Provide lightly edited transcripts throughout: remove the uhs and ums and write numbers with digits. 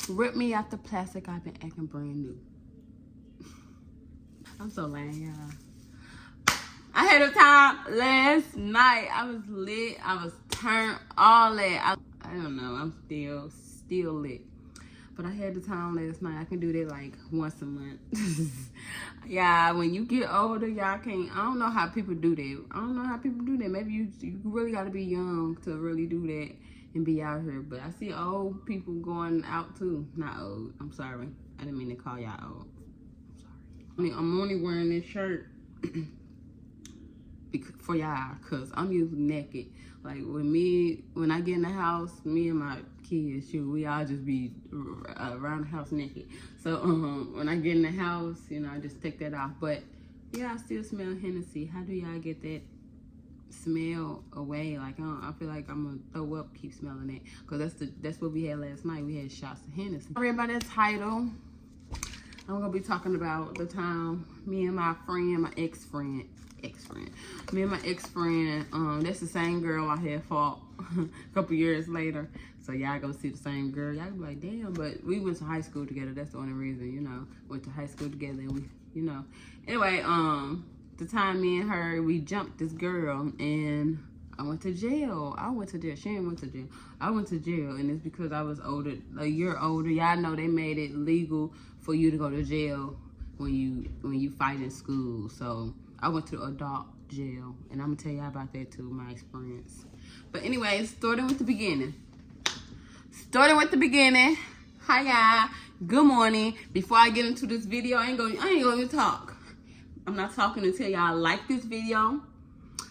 Rip me out the plastic. I've been acting brand new. I'm so lame, y'all. I had a time last night. I was lit. I was turned, all that. I don't know. I'm still lit. But I had the time last night. I can do that like once a month. Yeah, when you get older, y'all can't. I don't know how people do that. I don't know how people do that. Maybe you really got to be young to really do that and be out here. But I see old people going out too. Not old. I'm sorry. I didn't mean to call y'all old. I'm sorry. I'm only wearing this shirt for y'all because I'm usually naked. Like when I get in the house, me and my kids, we all just be around the house naked. So when I get in the house, you know, I just take that off. But yeah, I still smell Hennessy. How do y'all get that smell away? Like I feel like I'm gonna throw up, keep smelling it, because that's what we had last night. We had shots of Hennessy. Sorry about that title. I'm gonna be talking about the time me and my friend, my ex-friend, me and my ex-friend, that's the same girl I had fought a couple years later. So y'all go see the same girl. Y'all be like, damn, but we went to high school together. That's the only reason, you know. Went to high school together and we, you know. Anyway, the time me and her, we jumped this girl and I went to jail. She ain't went to jail. I went to jail, and it's because I was older, a year older. Y'all know they made it legal for you to go to jail when you fight in school. So I went to adult jail, and I'm gonna tell y'all about that too, my experience. But anyway, starting with the beginning. Hi y'all. Good morning. Before I get into this video, I ain't gonna talk. I'm not talking until y'all like this video.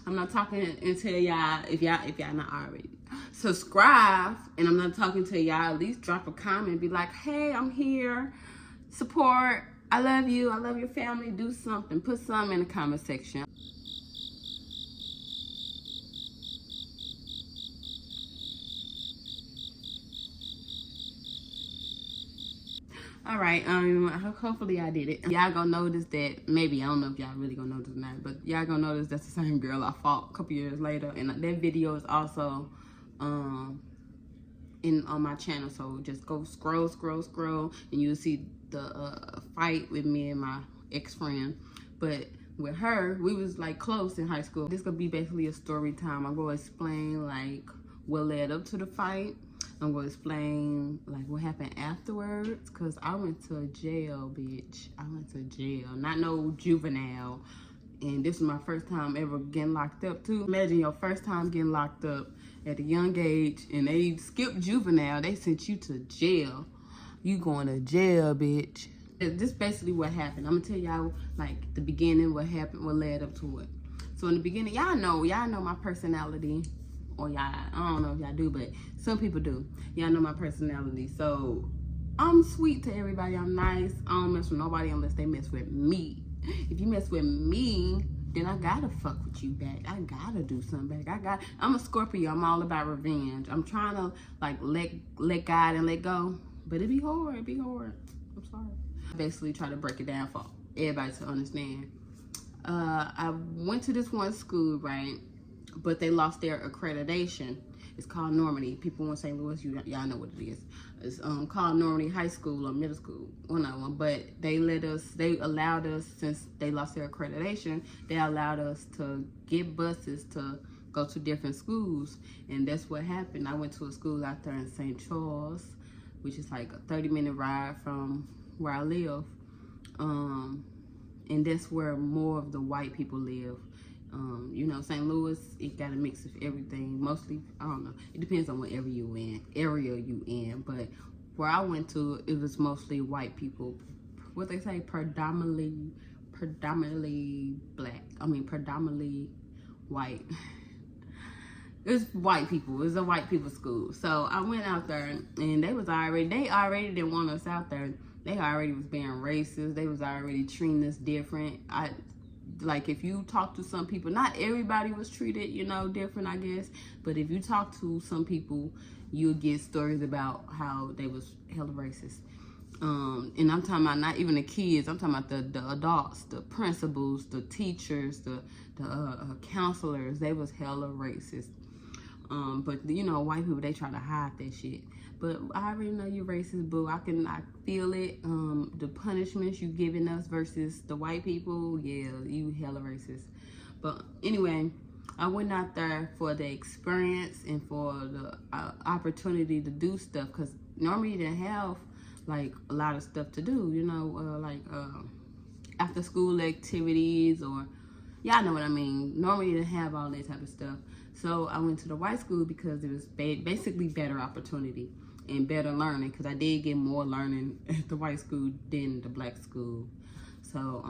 I'm not talking until y'all, if y'all not already subscribe, and I'm not talking to y'all at least drop a comment, be like, hey, I'm here, support, I love you, I love your family, do something, put something in the comment section. All right, hopefully I did it. Y'all gonna notice that, maybe, I don't know if y'all really gonna notice or not, but y'all gonna notice that's the same girl I fought a couple years later, and that video is also on my channel. So just go scroll, and you'll see the fight with me and my ex-friend. But with her, we was like close in high school. This gonna be basically a story time. I'm gonna explain like what led up to the fight. I'm gonna explain like what happened afterwards, cause I went to jail, bitch. I went to jail, not no juvenile. And this was my first time ever getting locked up too. Imagine your first time getting locked up at a young age, and they skipped juvenile. They sent you to jail. You going to jail, bitch. This basically what happened. I'm gonna tell y'all like the beginning, what happened, what led up to it. So in the beginning, y'all know my personality. Or y'all, I don't know if y'all do, but some people do. Y'all know my personality. So I'm sweet to everybody. I'm nice. I don't mess with nobody unless they mess with me. If you mess with me, then I gotta fuck with you back. I gotta do something back. I'm a Scorpio. I'm all about revenge. I'm trying to like let God and let go, but it be hard. I'm sorry. I basically try to break it down for everybody to understand. I went to this one school, right? But they lost their accreditation. It's called Normandy. People in St. Louis, y'all know what it is. It's called Normandy High School or Middle School, one of them. But they allowed us, since they lost their accreditation, they allowed us to get buses to go to different schools. And that's what happened. I went to a school out there in St. Charles, which is like a 30-minute ride from where I live. And that's where more of the white people live. You know, St. Louis, it got a mix of everything. Mostly, I don't know. It depends on what area you in. But where I went to, it was mostly white people. What they say, predominantly black. I mean, predominantly white. It's white people. It's a white people school. So I went out there, and they already didn't want us out there. They already was being racist. They was already treating us different. Like if you talk to some people, not everybody was treated, you know, different, I guess. But if you talk to some people, you'll get stories about how they was hella racist. And I'm talking about not even the kids. I'm talking about the adults, the principals, the teachers, the counselors. They was hella racist. But you know, white people, they try to hide that shit. But I already know you racist, boo. I feel it. The punishments you giving us versus the white people, yeah, you hella racist. But anyway, I went out there for the experience and for the opportunity to do stuff, because normally you didn't have like a lot of stuff to do, you know, after school activities, or y'all know what I mean. Normally you didn't have all that type of stuff. So I went to the white school because it was basically better opportunity and better learning, because I did get more learning at the white school than the black school. So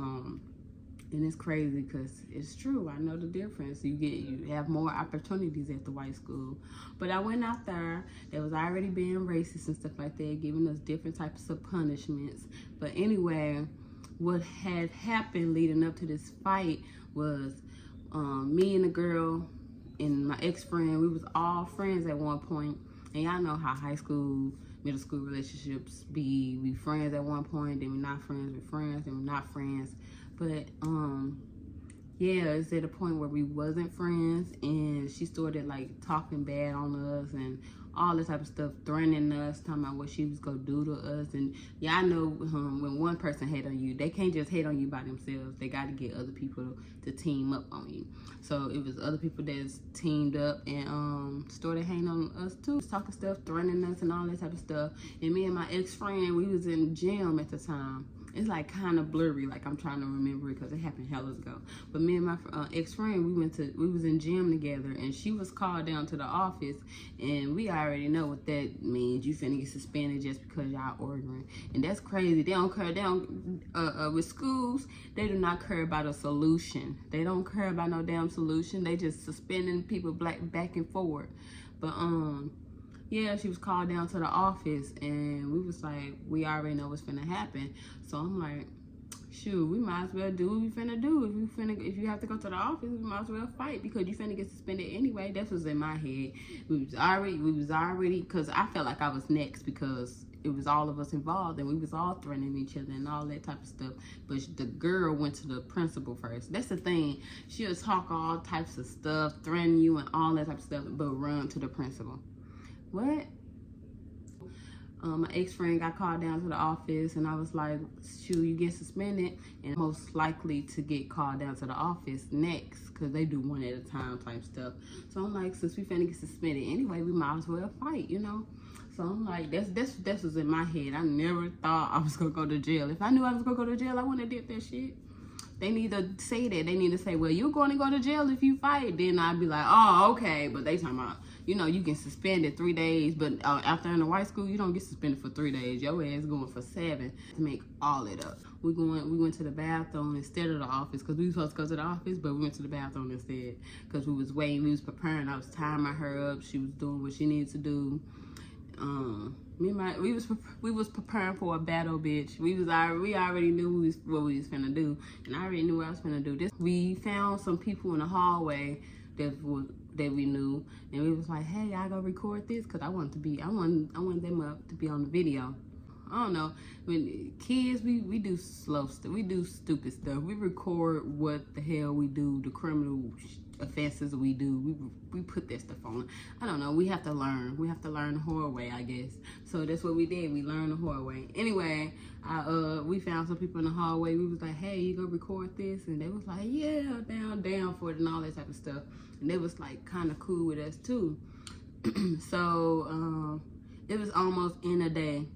and it's crazy because it's true. I know the difference. You have more opportunities at the white school. But I went out there. They was already being racist and stuff like that, giving us different types of punishments. But anyway, what had happened leading up to this fight was me and the girl and my ex-friend, we was all friends at one point. And y'all know how high school, middle school relationships be. We friends at one point, then we're not friends, we're friends, then we're not friends. But yeah, it's at a point where we wasn't friends, and she started like talking bad on us and all this type of stuff, threatening us, talking about what she was gonna do to us. And y'all know when one person hate on you, they can't just hate on you by themselves. They got to get other people to team up on you. So it was other people that's teamed up and started hating on us too, talking stuff, threatening us and all that type of stuff. And me and my ex-friend, we was in gym at the time. It's like kind of blurry, like I'm trying to remember it because it happened hella ago. But me and my ex-friend, we was in gym together, and she was called down to the office, and we already know what that means. You finna get suspended just because y'all ordering, and that's crazy. They don't care. They don't with schools, they do not care about a solution. They don't care about no damn solution. They just suspending people back and forward. But yeah, she was called down to the office, and we was like, we already know what's finna happen. So I'm like, shoot, we might as well do what we finna do. If you have to go to the office, we might as well fight, because you finna get suspended anyway. That's what's in my head. We was already, because I felt like I was next, because it was all of us involved, and we was all threatening each other and all that type of stuff. But the girl went to the principal first. That's the thing. She'll talk all types of stuff, threaten you and all that type of stuff, but run to the principal. What? My ex-friend got called down to the office, and I was like, shoot, you get suspended and most likely to get called down to the office next, because they do one at a time type stuff. So I'm like, since we finna get suspended anyway, we might as well fight, you know? So I'm like, that's what's in my head. I never thought I was gonna go to jail. If I knew I was gonna go to jail, I wouldn't have did that shit. They need to say that. They need to say, well, you're going to go to jail if you fight. Then I'd be like, oh, okay. But they talking about, you know, you get suspended 3 days. But after in the white school, you don't get suspended for 3 days. Your ass going for 7 to make all it up. We went to the bathroom instead of the office, because we were supposed to go to the office, but we went to the bathroom instead, because we was waiting. We was preparing. I was timing her up. She was doing what she needed to do. We was preparing for a battle, bitch. We already knew what we was finna do, and I already knew what I was finna do. We found some people in the hallway that we knew, and we was like, hey, I go record this, because I want them up to be on the video. I don't know. When kids, we do slow stuff. We do stupid stuff. We record what the hell we do, the criminal offenses we do. We put that stuff on. I don't know. We have to learn. We have to learn the hard way, I guess. So that's what we did. We learned the hard way. Anyway, we found some people in the hallway. We was like, hey, you go record this? And they was like, yeah, down for it and all that type of stuff. And they was like kind of cool with us too. So it was almost in a day.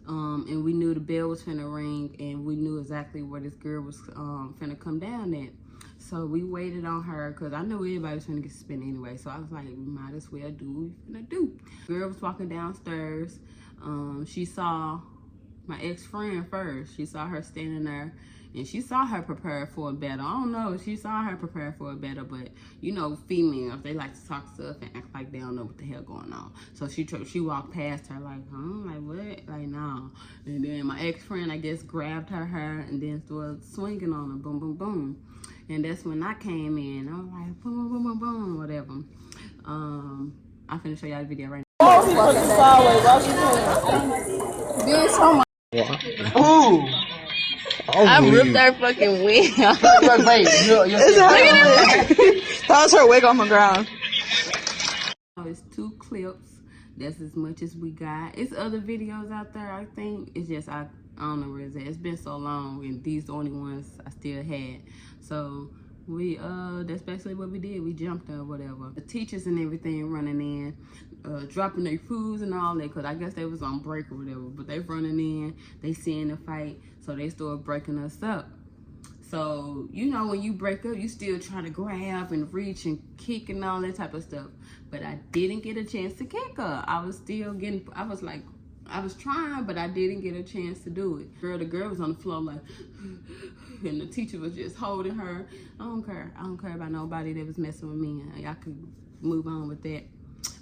And we knew the bell was finna ring, and we knew exactly where this girl was finna come down at. So we waited on her, because I knew everybody was finna get suspended anyway. So I was like, we might as well do what we finna do. Girl was walking downstairs. She saw my ex-friend first. She saw her standing there, and she saw her prepare for a battle. I don't know if she saw her prepare for a battle, but you know, females, they like to talk stuff and act like they don't know what the hell going on. So she walked past her like, huh? Like, what? Like, no. And then my ex-friend, I guess, grabbed her hair and then started swinging on her. Boom, boom, boom. And that's when I came in. I was like, boom, boom, boom, boom, whatever. I'm finna show y'all the video right now. Bitch, oh my. Ooh. I ripped her fucking wig off. Wait, that was her wig on the ground. It's 2 clips That's as much as we got. It's other videos out there, I think. It's just, I don't know where it's at. It's been so long, and these the only ones I still had. So we, that's basically what we did. We jumped or whatever. The teachers and everything running in, dropping their foods and all that, because I guess they was on break or whatever. But they running in, they seeing the fight, so they started breaking us up. So, you know, when you break up, you still try to grab and reach and kick and all that type of stuff. But I didn't get a chance to kick her. I was still getting, I was trying, but I didn't get a chance to do it. The girl was on the floor like, and the teacher was just holding her. I don't care. I don't care about nobody that was messing with me. Y'all could move on with that.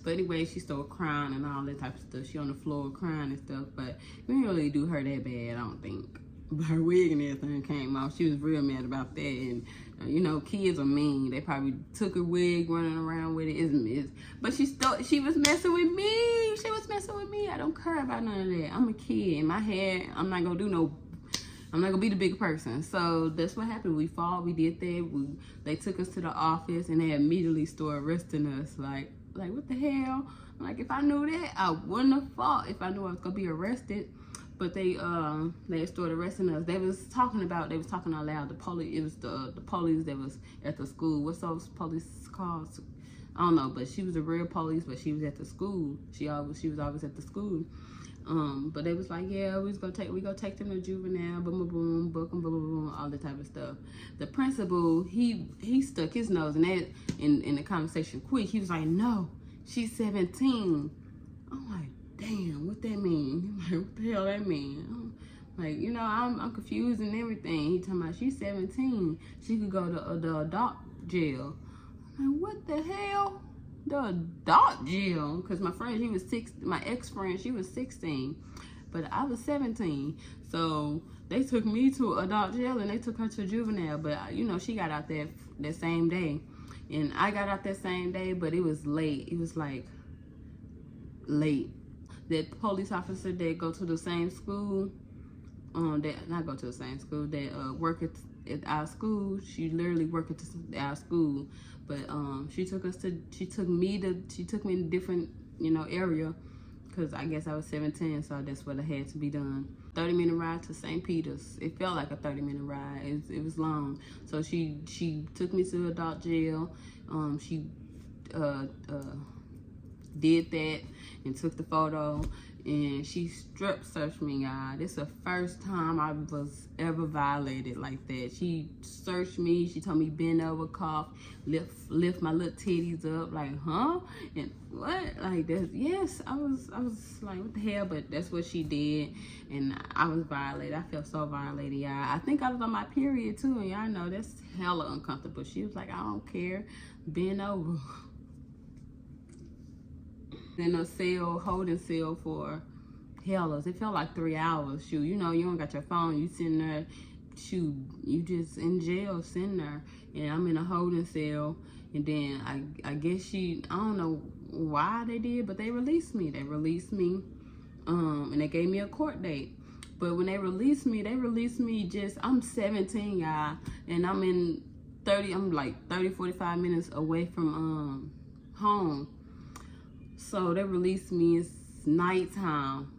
But anyway, she started crying and all that type of stuff. She on the floor crying and stuff, but we didn't really do her that bad, I don't think. But her wig and everything came off. She was real mad about that. And, you know, kids are mean. They probably took her wig, running around with it. But she was messing with me. She was messing with me. I don't care about none of that. I'm a kid. In my head, I'm not going to be the big person. So that's what happened. We fought. We did that. They took us to the office, and they immediately started arresting us. Like what the hell? Like, if I knew that, I wouldn't have fought if I knew I was going to be arrested. But they started arresting us. They was talking out loud. The police, it was the police that was at the school. What's those police called? I don't know, but she was a real police, but she was at the school. She was always at the school. But they was like, yeah, we gonna take them to juvenile, boom, boom, boom, book them, boom, boom, boom, all that type of stuff. The principal, he stuck his nose in that in the conversation quick. He was like, no, she's 17. I'm like, damn, what that mean? Like, what the hell that mean? Like, you know, I'm confused and everything. He talking about she's 17. She could go to the adult jail. I'm like, what the hell? The adult jail? Because my friend, my ex-friend, she was 16. But I was 17. So they took me to adult jail and they took her to juvenile. But, you know, she got out that same day. And I got out that same day, but it was late. It was like late. That police officer that go to the same school, that work at our school. She literally worked at our school, but she took me in a different, you know, area, because I guess I was 17, so that's what I had to be done. 30-minute ride to St. Peter's. It felt like a 30-minute ride. It was long. So she took me to adult jail. She did that and took the photo, and she strip searched me, y'all. This is the first time I was ever violated like that. She searched me. She told me bend over, cough, lift my little titties up, like, huh? And what? Like that? Yes, I was like, what the hell? But that's what she did, and I was violated. I felt so violated, y'all. I think I was on my period too, and y'all know that's hella uncomfortable. She was like, I don't care, bend over. In a cell, holding cell for hellas. It felt like 3 hours. Shoot, you know, you don't got your phone. You sitting there, shoot, you just in jail sitting there. And I'm in a holding cell. And then I guess I don't know why they did, but they released me. And they gave me a court date. But when they released me just, I'm 17, y'all. And I'm like 30, 45 minutes away from home. So they released me. It's nighttime,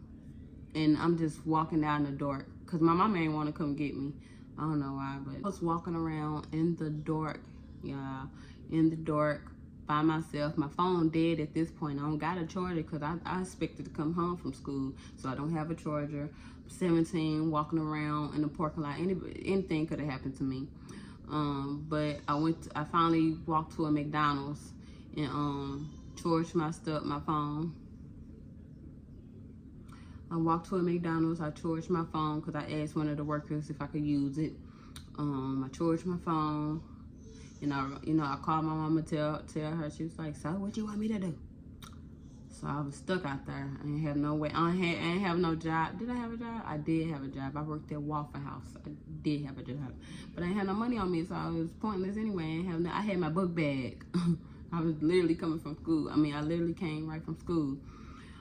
and I'm just walking down the dark because my mama ain't want to come get me. I don't know why, but I was walking around in the dark, yeah, in the dark by myself. My phone dead at this point. I don't got a charger because I expected to come home from school, so I don't have a charger. I'm 17, walking around in the parking lot. Anything could have happened to me. But I finally walked to a McDonald's and charged my phone. I walked to a McDonald's. I charged my phone because I asked one of the workers if I could use it. I charged my phone, and I called my mama, tell her. She was like, "So what you want me to do?" So I was stuck out there. I didn't have no way. I ain't have no job. Did I have a job? I did have a job. I worked at Waffle House. I did have a job, but I ain't had no money on me, so I was pointless anyway. I had my book bag. I was literally coming from school. I mean, I literally came right from school.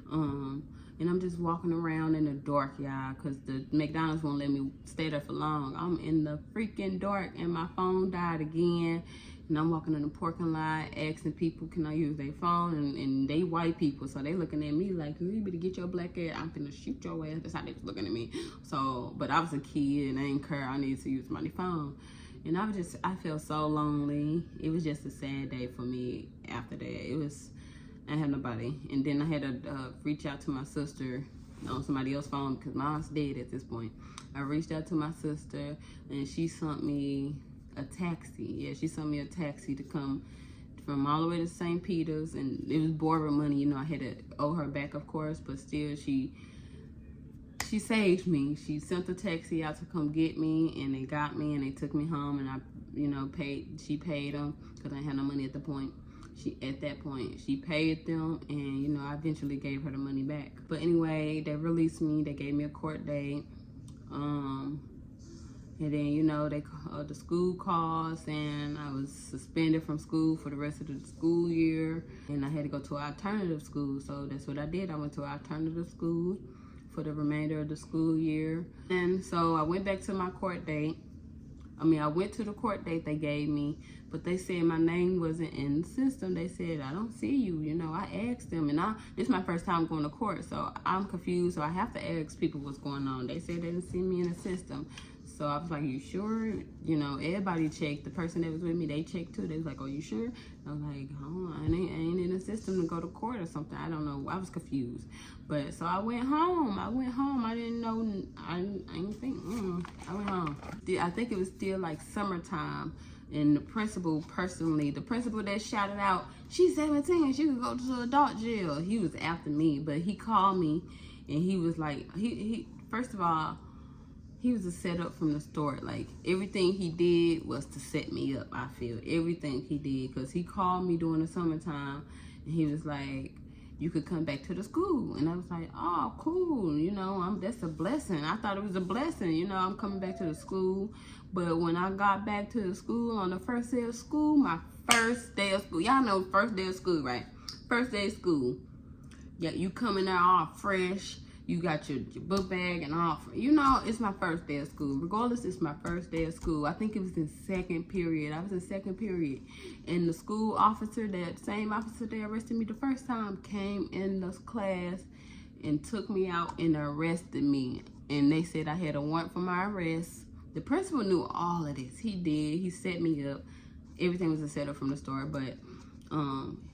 And I'm just walking around in the dark, y'all, because the McDonald's won't let me stay there for long. I'm in the freaking dark, and my phone died again. And I'm walking in the parking lot asking people, can I use their phone? And they white people, so they looking at me like, you better get your black ass, I'm finna shoot your ass. That's how they was looking at me. So, but I was a kid and I didn't care. I needed to use my phone. And I felt so lonely. It was just a sad day for me after that. I didn't have nobody. And then I had to reach out to my sister on somebody else's phone because mom's dead at this point. I reached out to my sister and she sent me a taxi. Yeah, she sent me a taxi to come from all the way to St. Peter's, and it was borrowed money. You know, I had to owe her back, of course, but still, she saved me. She sent the taxi out to come get me, and they got me, and they took me home, and I, you know, she paid them because I didn't have no money at that point. She paid them, and, you know, I eventually gave her the money back. But anyway, they released me. They gave me a court date. And then, you know, the school calls, and I was suspended from school for the rest of the school year. And I had to go to an alternative school, so that's what I did. I went to an alternative school for the remainder of the school year. And so I went back to my court date. I went to the court date they gave me, but they said my name wasn't in the system. They said, I don't see you. You know, I asked them, and this is my first time going to court, so I'm confused. So I have to ask people what's going on. They said they didn't see me in the system. So I was like, you sure? You know, everybody checked. The person that was with me, they checked too. They was like, oh, you sure? I was like, oh, I ain't in the system to go to court or something. I don't know. I was confused. But so I went home. I didn't know. I didn't think. I went home. I think it was still like summertime. And the principal that shouted out, she's 17, she could go to adult jail. He was after me, but he called me and he was like, he first of all, he was a setup from the start. Like, everything he did was to set me up, I feel. Everything he did. Because he called me during the summertime, and he was like, you could come back to the school. And I was like, oh, cool. You know, that's a blessing. I thought it was a blessing. You know, I'm coming back to the school. But when I got back to the school on the first day of school, my first day of school. Y'all know first day of school, right? First day of school. Yeah, you coming there all fresh. You got your book bag and all. You know, it's my first day of school. Regardless, it's my first day of school. I think it was in second period. I was in second period. And the school officer, that same officer that arrested me the first time, came in the class and took me out and arrested me. And they said I had a warrant for my arrest. The principal knew all of this. He did. He set me up. Everything was a setup from the start. But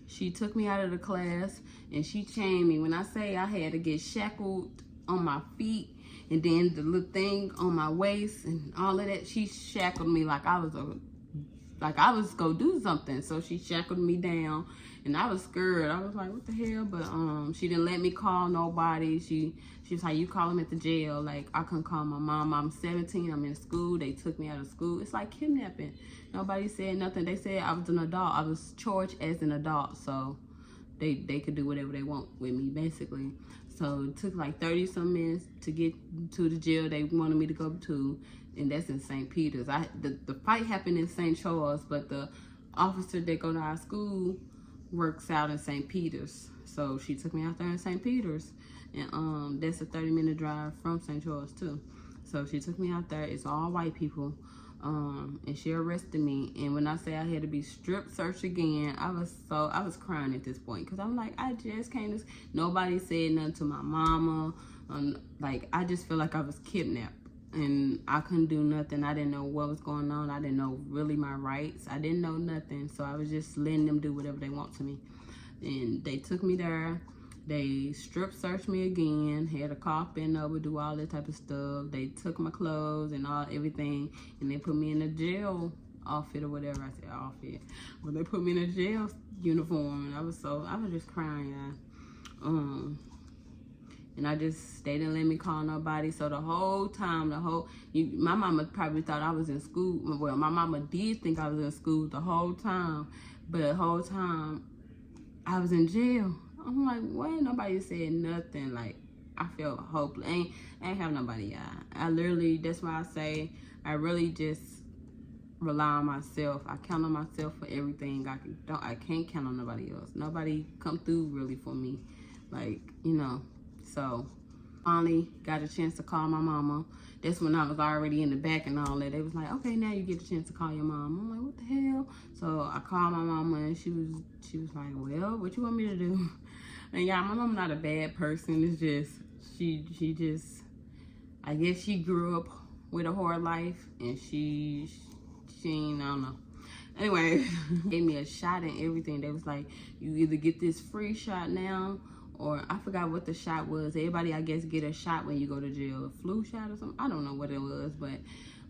she took me out of the class and she chained me. When I say I had to get shackled on my feet and then the little thing on my waist and all of that, she shackled me like I was gonna do something. So she shackled me down and I was scared. I was like, what the hell? But she didn't let me call nobody. She was like, you call them at the jail. Like, I couldn't call my mom. I'm 17. I'm in school. They took me out of school. It's like kidnapping. Nobody said nothing. They said I was an adult. I was charged as an adult. So they could do whatever they want with me, basically. So it took like 30-some minutes to get to the jail they wanted me to go to. And that's in St. Peter's. The fight happened in St. Charles, but the officer that go to our school works out in St. Peter's. So she took me out there in St. Peter's. And that's a 30-minute drive from St. Charles too. So she took me out there. It's all white people. And she arrested me. And when I say I had to be strip searched again, I was crying at this point. Because I'm like, I just can't. Nobody said nothing to my mama. Like, I just feel like I was kidnapped. And I couldn't do nothing. I didn't know what was going on. I didn't know really my rights. I didn't know nothing. So I was just letting them do whatever they want to me. And they took me there. They strip searched me again. Had a cop bend over, do all that type of stuff. They took my clothes and everything. And they put me in a jail outfit or whatever. I said outfit. Well, they put me in a jail uniform. And I was just crying, y'all. And they didn't let me call nobody. So the whole time, my mama probably thought I was in school. Well, my mama did think I was in school the whole time. But the whole time, I was in jail. I'm like, what? Nobody said nothing. Like, I felt hopeless. I ain't have nobody, y'all. That's why I say, I really just rely on myself. I count on myself for everything. I can't count on nobody else. Nobody come through really for me. Like, you know. So, Finally got a chance to call my mama. That's when I was already in the back and all that. They was like, okay, now you get a chance to call your mom. I'm like, what the hell? So I called my mama and she was like, well, what you want me to do? And yeah, my mom not a bad person. It's just she just, I guess she grew up with a hard life and she ain't, I don't know. Anyway, gave me a shot and everything. They was like, you either get this free shot now, or I forgot what the shot was. Everybody, I guess, get a shot when you go to jail. A flu shot or something. I don't know what it was, but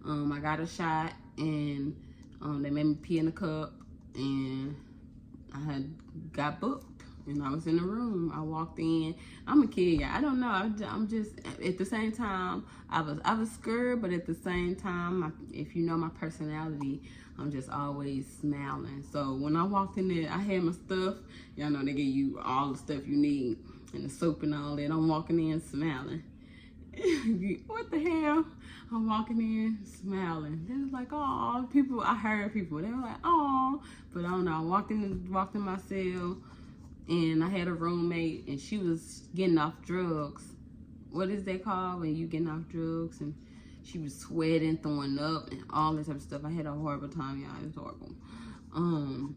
I got a shot and they made me pee in a cup and I had got booked. And I was in the room. I walked in. I'm a kid, yeah. I don't know. I'm just at the same time. I was scared, but at the same time, if you know my personality, I'm just always smiling. So when I walked in there, I had my stuff. Y'all know they give you all the stuff you need and the soap and all that. I'm walking in smiling. What the hell? I'm walking in smiling. They was like, oh, people. I heard people. They were like, oh, but I don't know. I walked in my cell. And I had a roommate, and she was getting off drugs. What is that called when you getting off drugs? And she was sweating, throwing up, and all this type of stuff. I had a horrible time, y'all. It was horrible.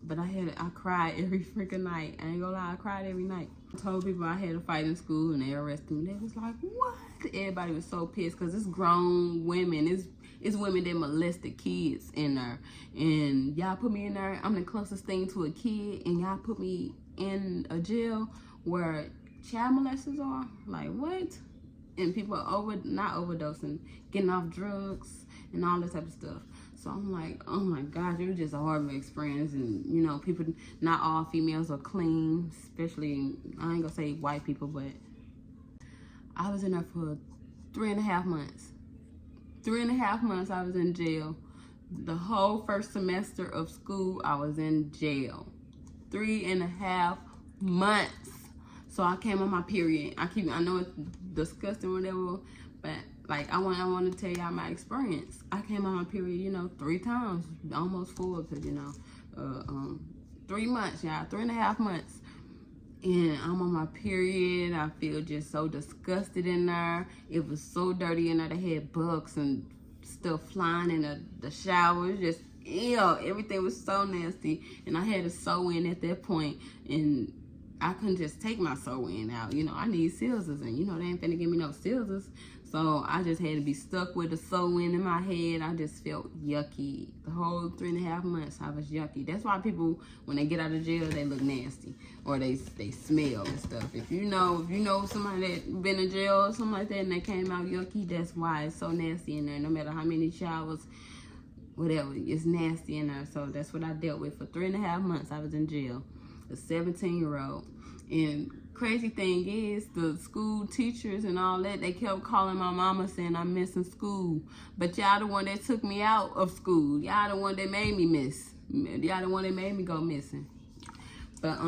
But I cried every freaking night. I ain't gonna lie, I cried every night. I told people I had a fight in school, and they arrested me. They was like, what? Everybody was so pissed, because it's grown women. It's women that molested kids in there. And y'all put me in there. I'm the closest thing to a kid. And y'all put me in a jail where child molesters are. Like, what? And people are not overdosing, getting off drugs and all that type of stuff. So I'm like, oh my gosh, it was just a horrible experience. And, you know, people, not all females are clean. Especially, I ain't gonna say white people, but I was in there for 3.5 months. 3.5 months I was in jail. The whole first semester of school, I was in jail. 3.5 months. So I came on my period. I know it's disgusting or whatever, but like I want to tell y'all my experience. I came on my period, you know, 3 times, almost 4, because you know, 3 months, y'all, 3.5 months. And I'm on my period. I feel just so disgusted in there. It was so dirty in there. They had bugs and stuff flying in the shower. Just, ew, everything was so nasty. And I had to sew in at that point. And I couldn't just take my sew-in out. You know, I need scissors. And, you know, they ain't finna give me no scissors. So I just had to be stuck with the sew-in in my head. I just felt yucky. The whole 3.5 months, I was yucky. That's why people, when they get out of jail, they look nasty. Or they smell and stuff. If you know somebody that been in jail or something like that and they came out yucky, that's why it's so nasty in there. No matter how many showers, whatever, it's nasty in there. So that's what I dealt with for 3.5 months. I was in jail. A 17-year-old. And crazy thing is, the school teachers and all that, they kept calling my mama saying I'm missing school. But y'all the one that took me out of school. Y'all the one that made me miss. Y'all the one that made me go missing. But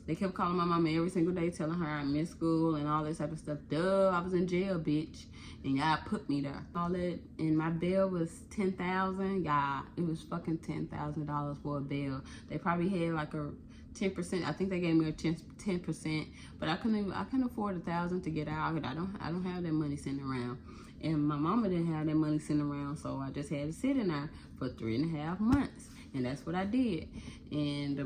they kept calling my mama every single day, telling her I missed school and all this type of stuff. Duh, I was in jail, bitch. And y'all put me there. All that, and my bail was $10,000. Y'all, it was fucking $10,000 for a bail. They probably had like a 10%. I think they gave me a 10%, but I couldn't afford $1,000 to get out. I don't have that money sitting around, and my mama didn't have that money sitting around, so I just had to sit in there for 3.5 months, and that's what I did. And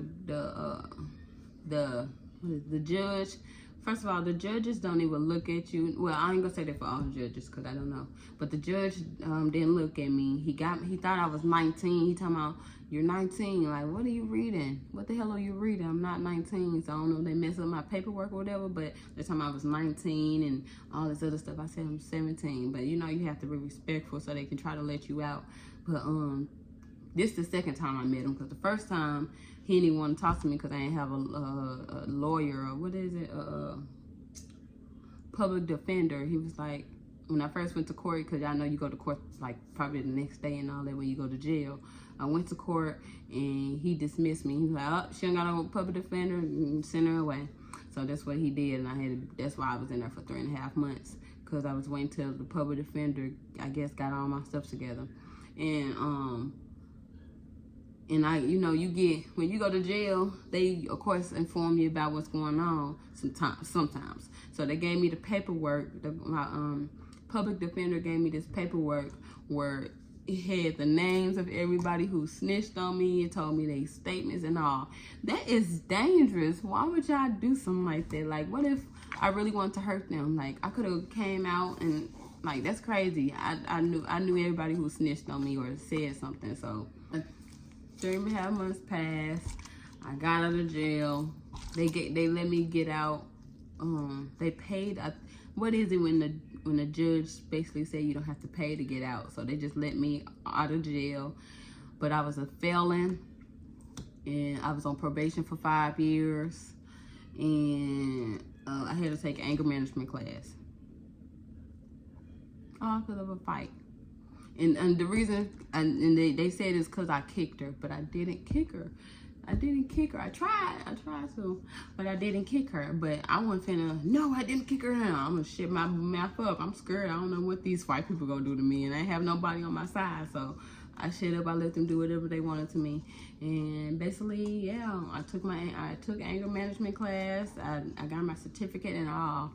the judge. First of all, the judges don't even look at you. Well, I ain't gonna say that for all the judges because I don't know. But the judge didn't look at me. He thought I was 19. He talking about, you're 19. Like, what are you reading? What the hell are you reading? I'm not 19. So I don't know if they messed up my paperwork or whatever. But the time I was 19 and all this other stuff, I said I'm 17. But you know, you have to be respectful so they can try to let you out. But this is the second time I met him, because the first time he didn't even want to talk to me because I didn't have a lawyer, or what is it, public defender. He was like, when I first went to court, because y'all know you go to court like probably the next day and all that when you go to jail. I went to court and he dismissed me. He was like, oh, she ain't got no public defender, and send her away. So that's what he did, and that's why I was in there for 3.5 months, because I was waiting till the public defender, I guess, got all my stuff together. And And you know, when you go to jail, they of course inform you about what's going on sometimes. So they gave me the paperwork. My public defender gave me this paperwork where it had the names of everybody who snitched on me. It told me their statements and all. That is dangerous. Why would y'all do something like that? Like, what if I really wanted to hurt them? Like, I could have came out and, like, that's crazy. I knew everybody who snitched on me or said something. So 3.5 months passed. I got out of jail. They let me get out. They paid. What is it when the judge basically said you don't have to pay to get out? So they just let me out of jail. But I was a felon, and I was on probation for 5 years, and I had to take an anger management class. All because of a fight. And the reason, and they said it's because I kicked her, but I didn't kick her. I didn't kick her. I tried to, but I didn't kick her. But I wasn't finna, no, I didn't kick her now. I'm gonna shit my mouth up. I'm scared. I don't know what these white people gonna do to me, and I have nobody on my side. So I shut up. I let them do whatever they wanted to me. And basically, yeah, I took anger management class. I got my certificate and all.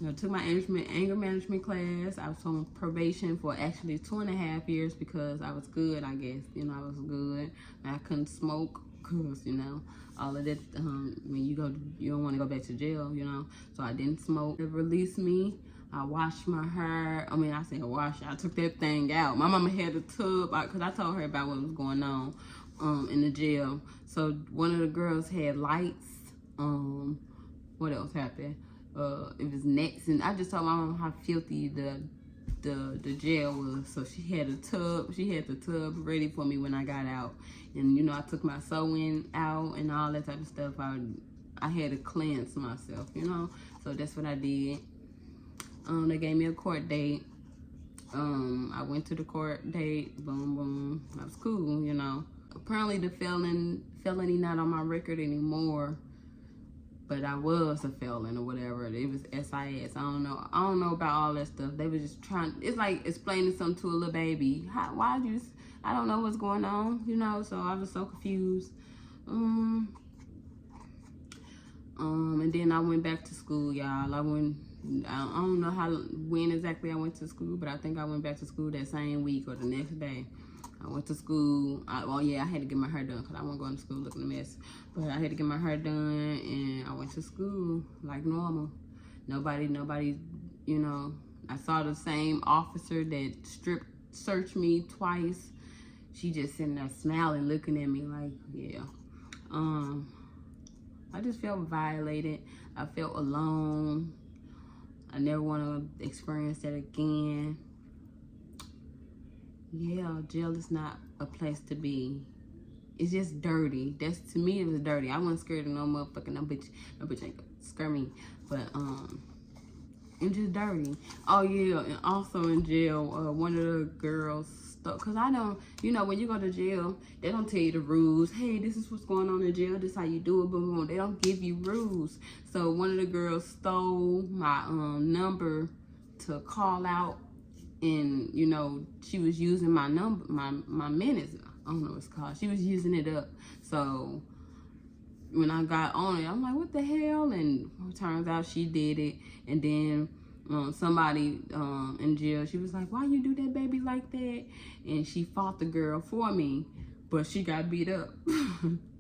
I took my anger management class. I was on probation for actually 2.5 years because I was good, I guess. You know, I was good. I couldn't smoke because, you know, all of that, when you don't want to go back to jail, you know. So I didn't smoke. They released me. I washed my hair. I mean, I said wash. I took that thing out. My mama had a tub because I told her about what was going on in the jail. So one of the girls had lights. What else happened? It was nets, and I just told my mom how filthy the jail was. So she had a tub. She had the tub ready for me when I got out, and you know, I took my sewing out and all that type of stuff. I had to cleanse myself, you know. So that's what I did. They gave me a court date. I went to the court date. Boom, boom. I was cool, you know. Apparently the felony not on my record anymore. But I was a felon or whatever. It was SIS. I don't know about all that stuff. They were just trying. It's like explaining something to a little baby. I don't know what's going on, you know. So I was so confused. And then I went back to school, y'all. I don't know when exactly I went to school, but I think I went back to school that same week or the next day. I went to school. I had to get my hair done because I wasn't going to school looking a mess. But I had to get my hair done, and I went to school like normal. Nobody, you know. I saw the same officer that strip searched me twice. She just sitting there smiling, looking at me like, yeah. I just felt violated. I felt alone. I never want to experience that again. Yeah, jail is not a place to be. It's just dirty. To me, it was dirty. I wasn't scared of no motherfucking no bitch ain't gonna scare me. But it's just dirty. Oh yeah, and also in jail, one of the girls cause I don't, you know, when you go to jail, they don't tell you the rules. Hey, this is what's going on in jail. This is how you do it. Boom, boom. They don't give you rules. So one of the girls stole my number to call out. And, you know, she was using my number, my minutes. I don't know what it's called. She was using it up. So when I got on it, I'm like, what the hell? And it turns out she did it. And then somebody in jail, she was like, why you do that baby like that? And she fought the girl for me, but she got beat up.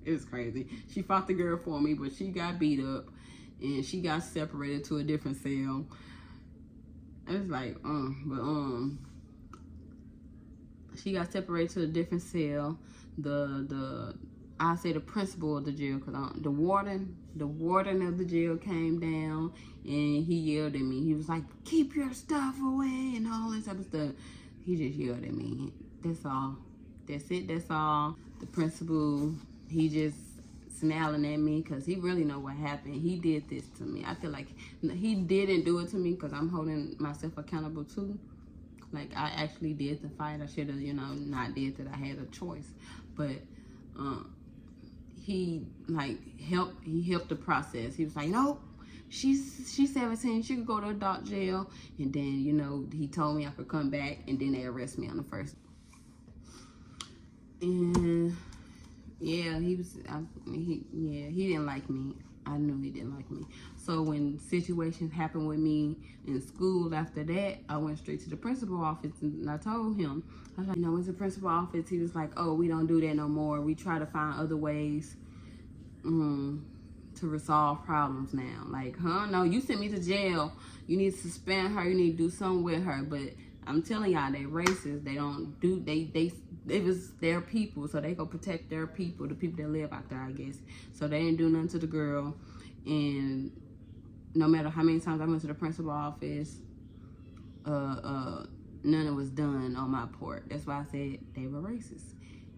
It's crazy. She fought the girl for me, but she got beat up. And she got separated to a different cell. It's like, she got separated to a different cell. I say the principal of the jail, cause the warden of the jail came down and he yelled at me. He was like, keep your stuff away and all this type of stuff. He just yelled at me. That's all. That's it. That's all. The principal, he just smiling at me because he really know what happened. He did this to me. I feel like he didn't do it to me because I'm holding myself accountable too. Like, I actually did the fight. I should have, you know, not did that. I had a choice. But he helped the process. He was like, nope, she's 17. She could go to adult jail. And then, you know, he told me I could come back, and then they arrest me on the first. And Yeah, he didn't like me. I knew he didn't like me. So when situations happened with me in school after that, I went straight to the principal office and I told him, I was like, went to the principal office. He was like, oh, we don't do that no more. We try to find other ways to resolve problems now. Like, no, you sent me to jail. You need to suspend her. You need to do something with her. But I'm telling y'all, they racist. They don't do, it was their people, so they go protect their people, the people that live out there, I guess. So they didn't do nothing to the girl, and no matter how many times I went to the principal office, none of it was done on my part. That's why I said they were racist.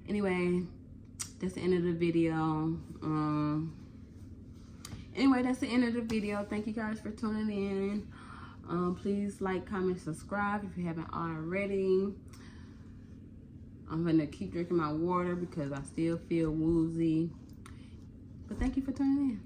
Anyway, that's the end of the video. Anyway, that's the end of the video. Thank you guys for tuning in. Please like, comment, subscribe if you haven't already. I'm gonna keep drinking my water because I still feel woozy. But thank you for tuning in.